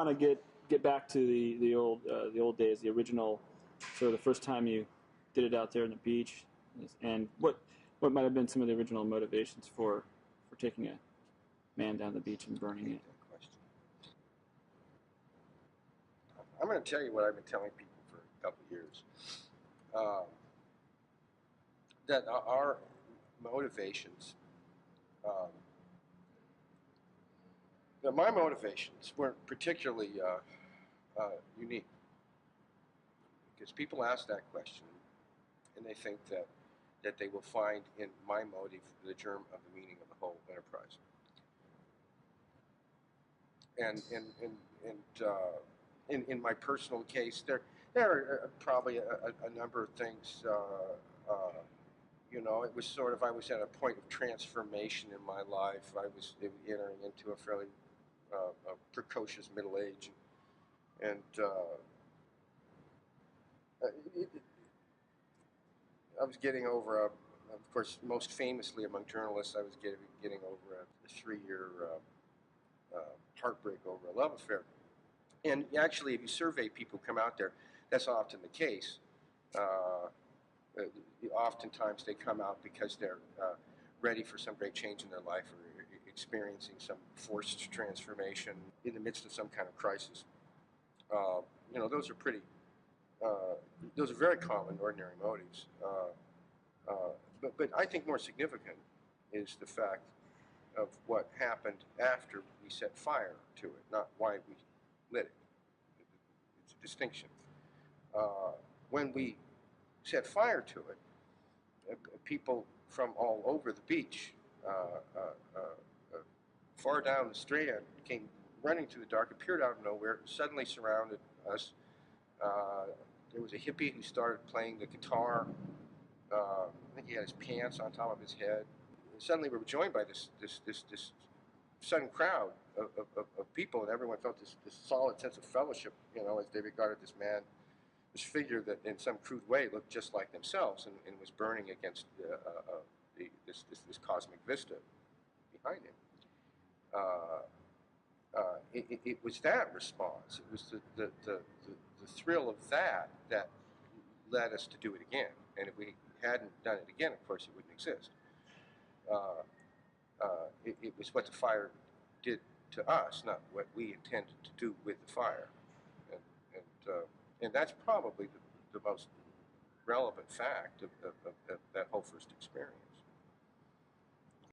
want to get back to the old days, the original, so the first time you did it out there on the beach, and what might have been some of the original motivations for taking a man down the beach and burning it. I'm going to tell you what I've been telling people for a couple of years. That our motivations, that my motivations weren't particularly unique. Because people ask that question, and they think that they will find in my motive the germ of the meaning of the whole enterprise. And in my personal case, there are probably a number of things. You know, it was sort of, I was at a point of transformation in my life. I was entering into a fairly precocious middle age, and I was getting over of course, most famously among journalists, I was getting over a 3-year heartbreak over a love affair. And actually, if you survey people who come out there, that's often the case. Oftentimes they come out because they're ready for some great change in their life, or experiencing some forced transformation in the midst of some kind of crisis. You know, those are very common, ordinary motives. But I think more significant is the fact of what happened after we set fire to it, not why we lit it. It's a distinction. When we set fire to it, people from all over the beach, far down the Strand, came running to the dark, appeared out of nowhere, suddenly surrounded us. There was a hippie who started playing the guitar. I think he had his pants on top of his head. And suddenly we were joined by this sudden crowd of people, and everyone felt this solid sense of fellowship, you know, as they regarded this man, this figure that in some crude way looked just like themselves, and was burning against this cosmic vista behind him. It was that response. It was the thrill of that led us to do it again. And if we hadn't done it again, of course, it wouldn't exist. It was what the fire did to us, not what we intended to do with the fire. And that's probably the most relevant fact of that whole first experience.